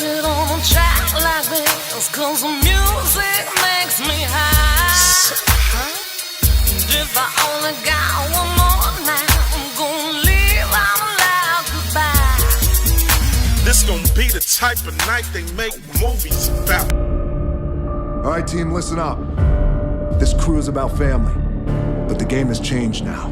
it on a track like this, 'cause the music makes me high. If I only got one more night, I'm gonna leave out loud goodbye. This gonna be the type of night they make movies about. All right, team, listen up. This crew is about family, but the game has changed now.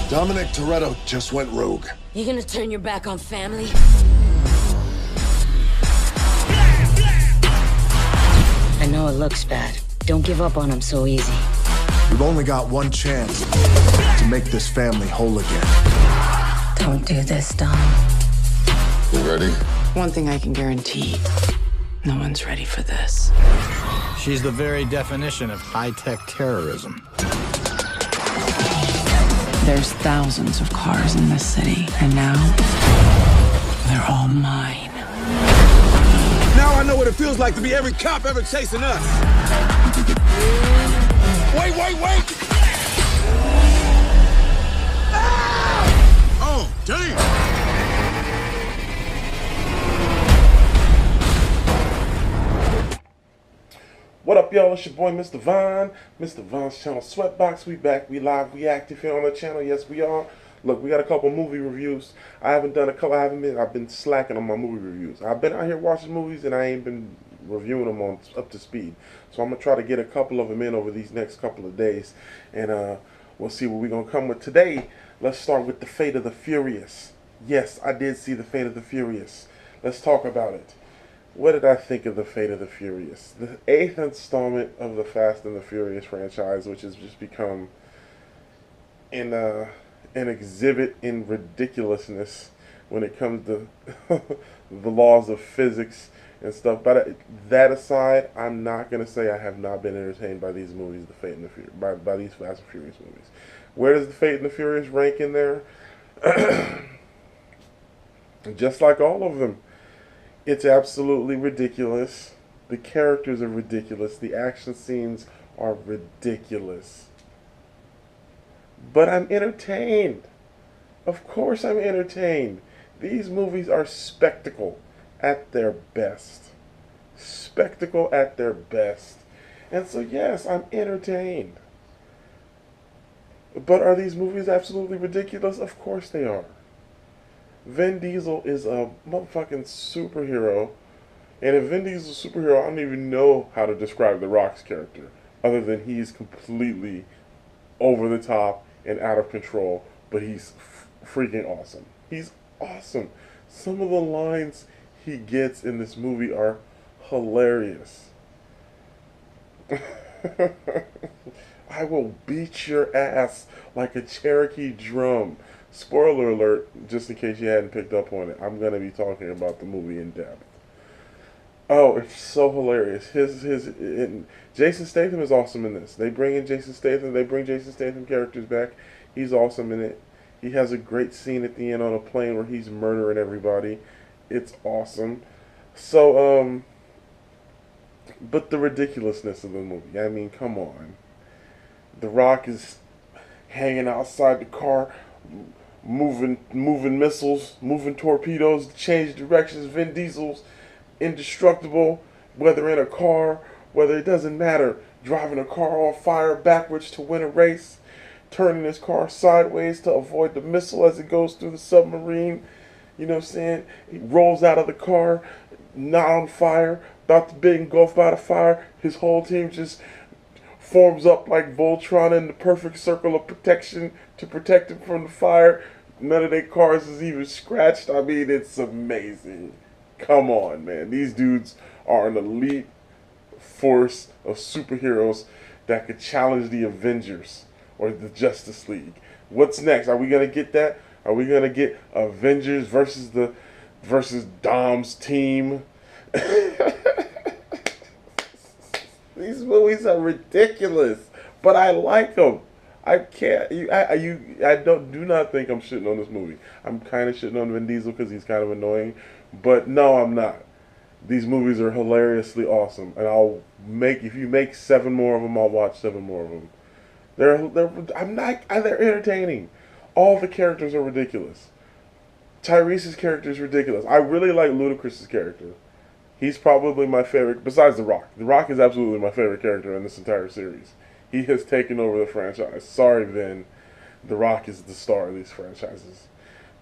Dominic Toretto just went rogue. You gonna turn your back on family? I know it looks bad. Don't give up on him so easy. We've only got one chance to make this family whole again. Don't do this, Dom. You ready? One thing I can guarantee, no one's ready for this. She's the very definition of high-tech terrorism. There's thousands of cars in this city, and now they're all mine. Now I know what it feels like to be every cop ever chasing us. Wait! Ah! Oh, damn! What up, y'all? It's your boy, Mr. Vine. Mr. Vine's channel, Sweatbox. We back. We live. We active here on the channel. Yes, we are. Look, we got a couple movie reviews. I've been slacking on my movie reviews. I've been out here watching movies, and I ain't been reviewing them on up to speed. So I'm going to try to get a couple of them in over these next couple of days. And we'll see what we're going to come with today. Let's start with The Fate of the Furious. Yes, I did see The Fate of the Furious. Let's talk about it. What did I think of The Fate of the Furious? The 8th installment of the Fast and the Furious franchise, which has just become an exhibit in ridiculousness when it comes to the laws of physics and stuff. But that aside, I'm not going to say I have not been entertained by these movies, The Fate and the Furious, by these Fast and Furious movies. Where does The Fate and the Furious rank in there? Just like all of them. It's absolutely ridiculous. The characters are ridiculous. The action scenes are ridiculous. But I'm entertained. Of course I'm entertained. These movies are spectacle at their best. Spectacle at their best. And so yes, I'm entertained. But are these movies absolutely ridiculous? Of course they are. Vin Diesel is a motherfucking superhero, and if Vin Diesel's a superhero, I don't even know how to describe The Rock's character, other than he's completely over the top and out of control, but he's freaking awesome. He's awesome. Some of the lines he gets in this movie are hilarious. I will beat your ass like a Cherokee drum. Spoiler alert, just in case you hadn't picked up on it, I'm going to be talking about the movie in depth. Oh, it's so hilarious. Jason Statham is awesome in this. They bring Jason Statham characters back. He's awesome in it. He has a great scene at the end on a plane where he's murdering everybody. It's awesome. So, but the ridiculousness of the movie, I mean, come on. The Rock is hanging outside the car, moving missiles, moving torpedoes, change directions. Vin Diesel's indestructible, whether in a car, whether it doesn't matter, driving a car on fire backwards to win a race, turning his car sideways to avoid the missile as it goes through the submarine. You know what I'm saying? He rolls out of the car, not on fire, about to be engulfed by the fire. His whole team just forms up like Voltron in the perfect circle of protection to protect him from the fire. None of their cars is even scratched. I mean, it's amazing. Come on, man. These dudes are an elite force of superheroes that could challenge the Avengers or the Justice League. What's next? Are we going to get that? Are we going to get Avengers versus Dom's team? These movies are ridiculous, but I like them. I can't. Do not think I'm shitting on this movie. I'm kind of shitting on Vin Diesel because he's kind of annoying, but no, I'm not. These movies are hilariously awesome, and if you make 7 more of them, I'll watch 7 more of them. They're entertaining. All the characters are ridiculous. Tyrese's character is ridiculous. I really like Ludacris's character. He's probably my favorite, besides The Rock. The Rock is absolutely my favorite character in this entire series. He has taken over the franchise. Sorry, Vin. The Rock is the star of these franchises.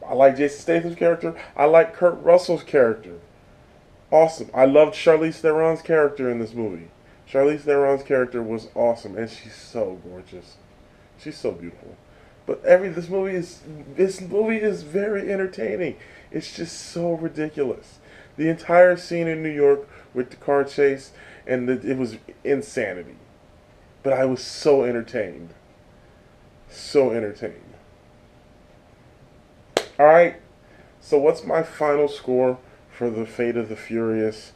I like Jason Statham's character. I like Kurt Russell's character. Awesome. I loved Charlize Theron's character in this movie. Charlize Theron's character was awesome, and she's so gorgeous. She's so beautiful. But this movie is very entertaining. It's just so ridiculous. The entire scene in New York with the car chase, and it was insanity. But I was so entertained. So entertained. Alright, so what's my final score for The Fate of the Furious?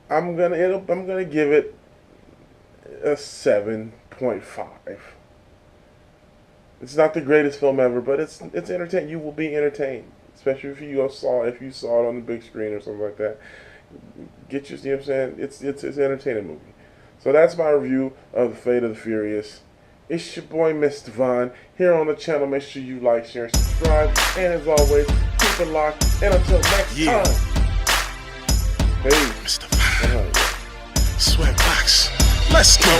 I'm gonna give it a 7.5. It's not the greatest film ever, but it's entertaining. You will be entertained, especially if you saw it on the big screen or something like that. You know what I'm saying? It's an entertaining movie. So that's my review of The Fate of the Furious. It's your boy, Mr. Vaughn, here on the channel. Make sure you like, share, and subscribe. And as always, keep it locked. And until next time. Hey, Mr. Vaughn. Sweatbox. Let's go.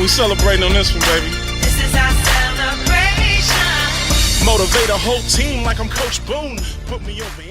We celebrating on this one, baby. This is our celebration. Motivate a whole team like I'm Coach Boone. Put me over